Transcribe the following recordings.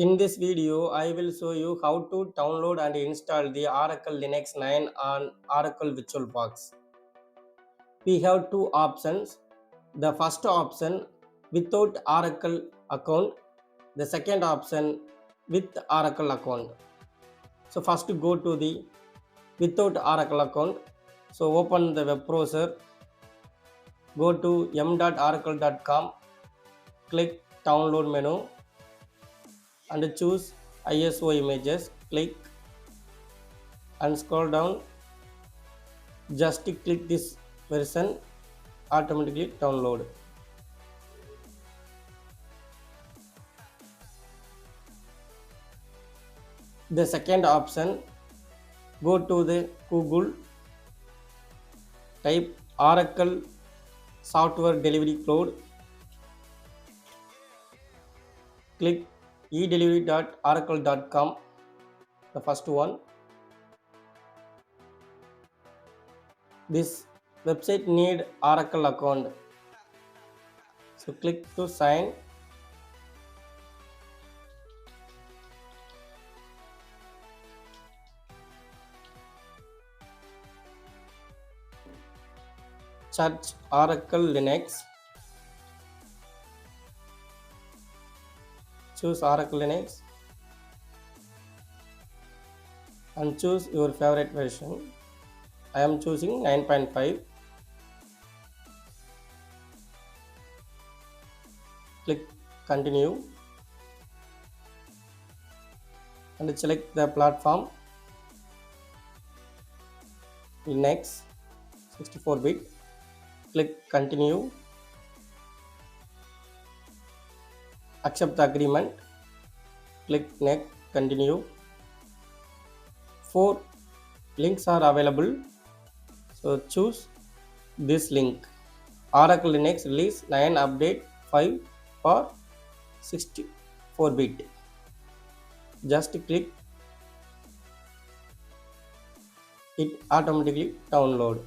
In this video, I will show you how to download and install the Oracle Linux 9 on Oracle VirtualBox. We have two options. The first option without Oracle account, the second option with Oracle account. So first go to the without Oracle account. So open the web browser, go to m.oracle.com, click download menu and choose ISO images, click and scroll down. Just click this version, automatically download. The second option, go to the Google, type Oracle Software Delivery Cloud, click edelivery.oracle.com, the first one. This website need Oracle account, so click to sign. Search Oracle Linux, choose Oracle Linux and choose your favorite version. I am choosing 9.5. Click continue and select the platform Linux 64-bit. Click continue, accept the agreement, click next, continue. 4 links are available, so choose this link. Oracle Linux release 9 update 5 for 64-bit. Just click it, automatically download.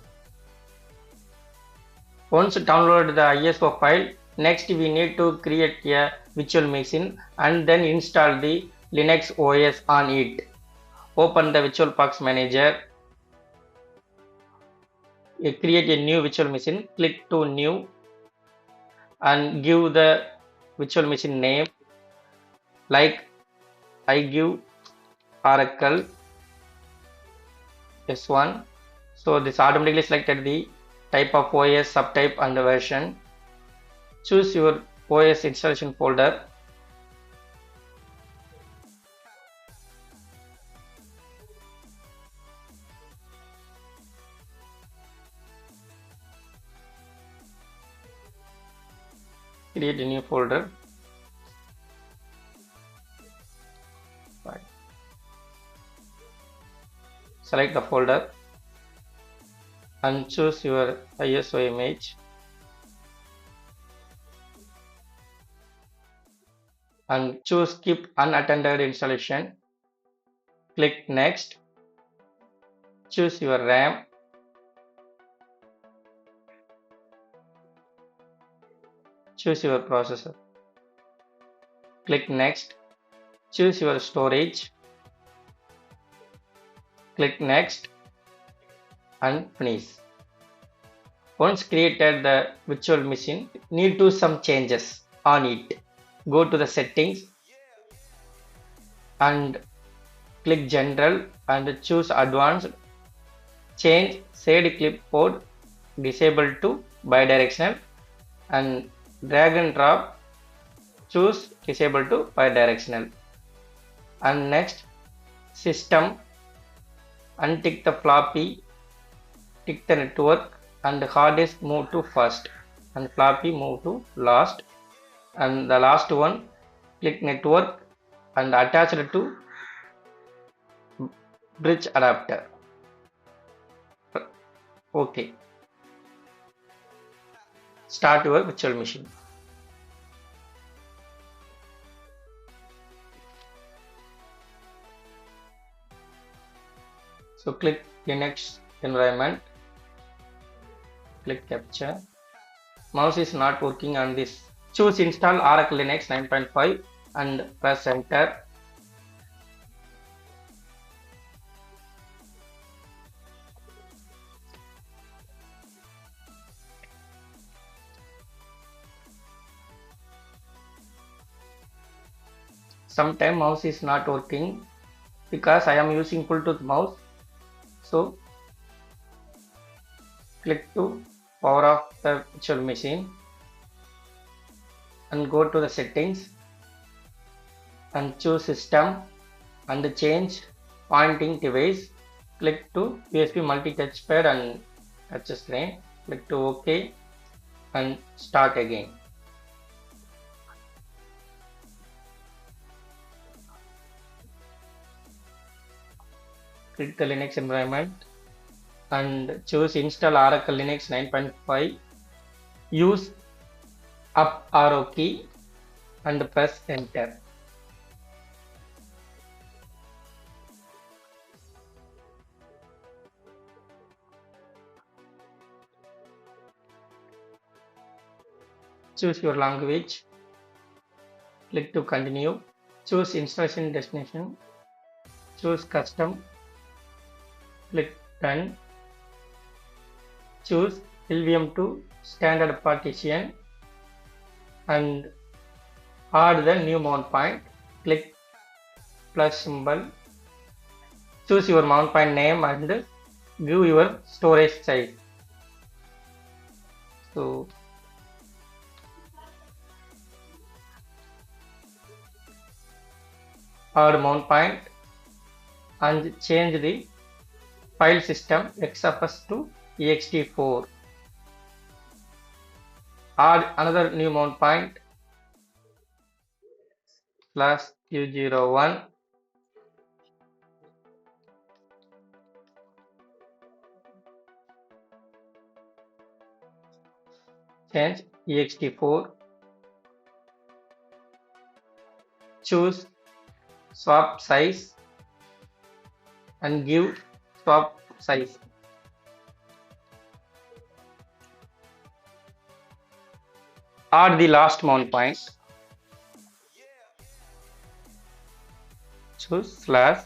Once download the ISO file, next we need to create a virtual machine and then install the Linux OS on it. Open the VirtualBox manager, create a new virtual machine, click to new and give the virtual machine name, like I give Oracle S1. So this automatically selected the type of OS, subtype and the version. Choose your OS installation folder. Create a new folder. Right. Select the folder and choose your ISO image and choose keep unattended installation. Click next. Choose your RAM. Choose your processor. Click next. Choose your storage. Click next and finish. Once created the virtual machine, need to some changes on it. Go to the settings and click general and choose advanced. Change shade clipboard disable to bidirectional and drag and drop, choose disable to bidirectional. And next system, untick the floppy, tick the network and hard disk move to first and floppy move to last, and the last one click network and attach it to bridge adapter. Okay. Start your virtual machine. So click Linux environment, click capture. Mouse is not working on this. Choose install Oracle Linux 9.5. and press enter. Sometimes mouse is not working because I am using Bluetooth mouse. So click to power off the virtual machine and go to the settings and choose system and change pointing device. Click to USB multi touchpad and touch screen. Click to OK and start again. Click the Linux environment and choose install Oracle Linux 9.5. Use up arrow key and press enter. Choose your language. Click to continue. Choose installation destination. Choose custom. Click done. Choose LVM2 standard partition and add the new mount point. Click plus symbol. Choose your mount point name and give your storage size. So add mount point and change the file system XFS to ext4. Add another new mount point /U01. Change ext4. Choose swap size and give swap size. Add the last mount point. Choose slash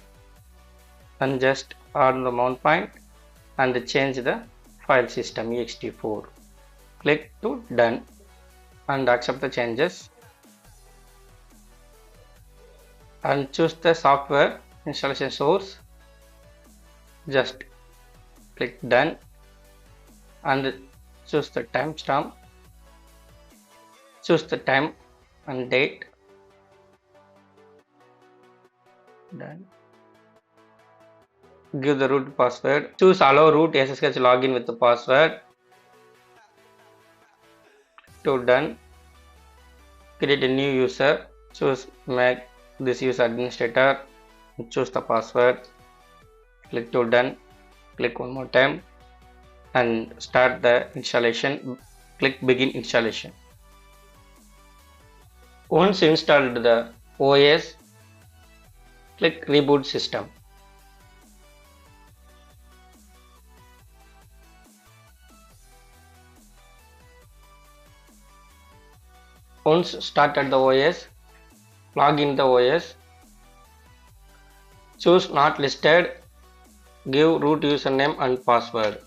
and just add the mount point and change the file system ext4. Click to done and accept the changes and choose the software installation source. Just click done and choose the timestamp. Choose the time and date. Done. Give the root password. Choose allow root SSH login with the password. To done. Create a new user. Choose make this user administrator. Choose the password. Click to done. Click one more time and start the installation. Click begin installation. Once installed the OS, click reboot system. Once started the OS, log in the OS. Choose not listed. Give root username and password.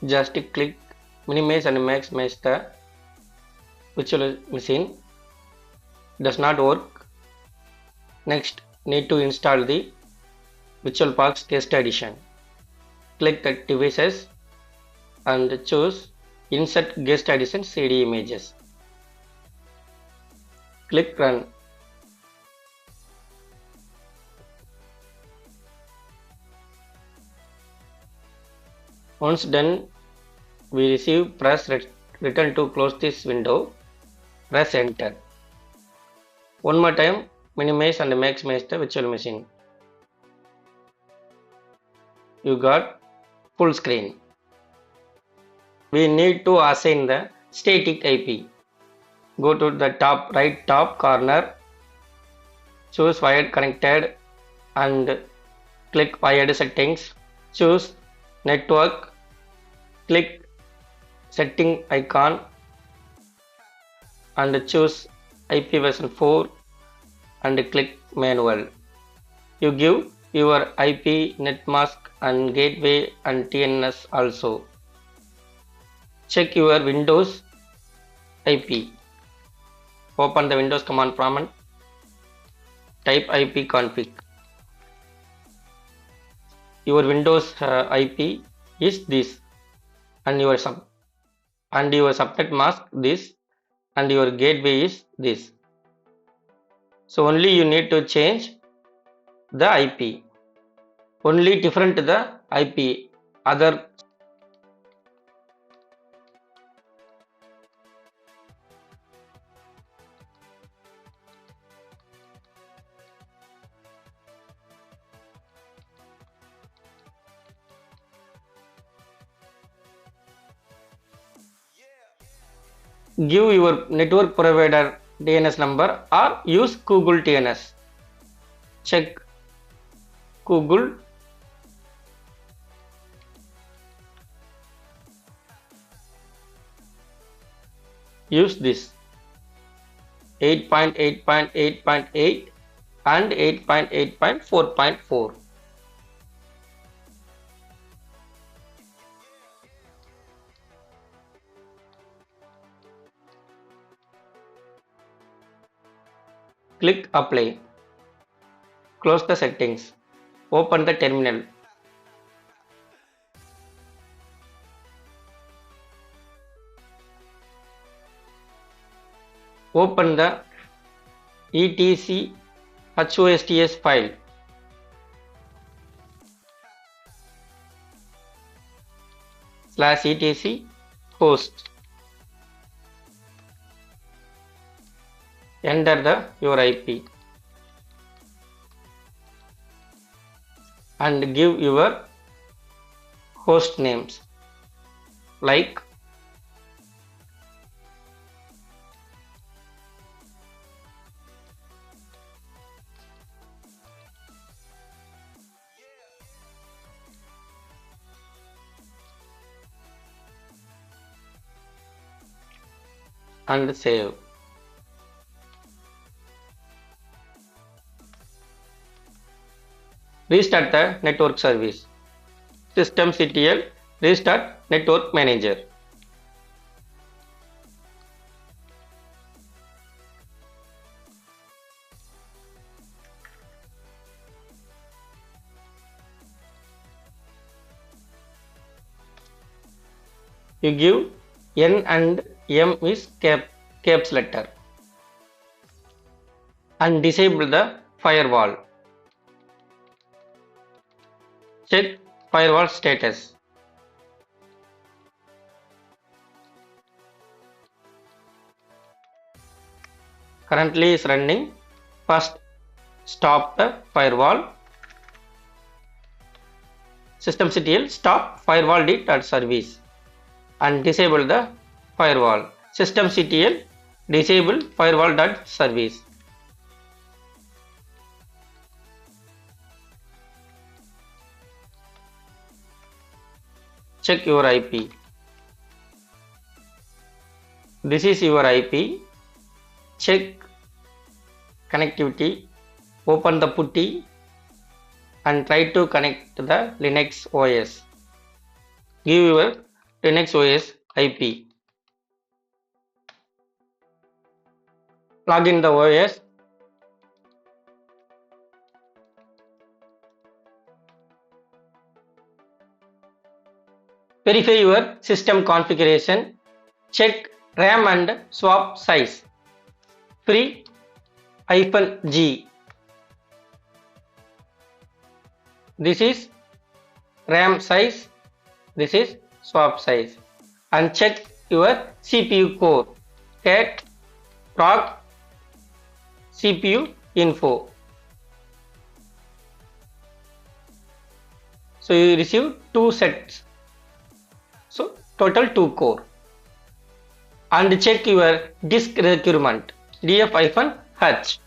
Just click minimize and maximize the virtual machine. Does not work. Next, need to install the VirtualBox guest edition. Click the devices and choose insert guest edition CD images. Click run. Once done, we receive press return to close this window. Press enter. One more time, minimize and maximize the virtual machine. You got full screen. We need to assign the static IP. Go to the top right top corner, choose wired connected and click wired settings. Choose network, click setting icon and choose IP version 4 and click manual. You give your IP, netmask and gateway and TNS also. Check your Windows IP. Open the Windows command prompt and type ipconfig. Your Windows IP is this, and your subnet mask this, and your gateway is this. So only you need to change the IP. Only different the IP. Other give your network provider DNS number or use Google DNS. Check Google. Use this 8.8.8.8 and 8.8.4.4. Click apply. Close the settings. Open the terminal. Open the etc hosts file. /etc host. Enter your IP and give your host names like and save. Restart the network service. Systemctl restart network manager. You give N and M is caps letter and disable the firewall. Check firewall status. Currently is running. First stop the firewall. Systemctl stop firewall service and disable the firewall. Systemctl disable firewall service. Check your IP. This is your IP. Check connectivity. Open the Putty and try to connect to the Linux OS. Give your Linux OS IP. Log in the OS. Verify your system configuration. Check RAM and swap size. Free -G. This is RAM size. This is swap size. And check your CPU core. Cat proc CPU info. So you receive 2 sets. So total 2 core. And check your disk requirement. df-h.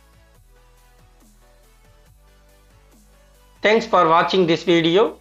Thanks for watching this video.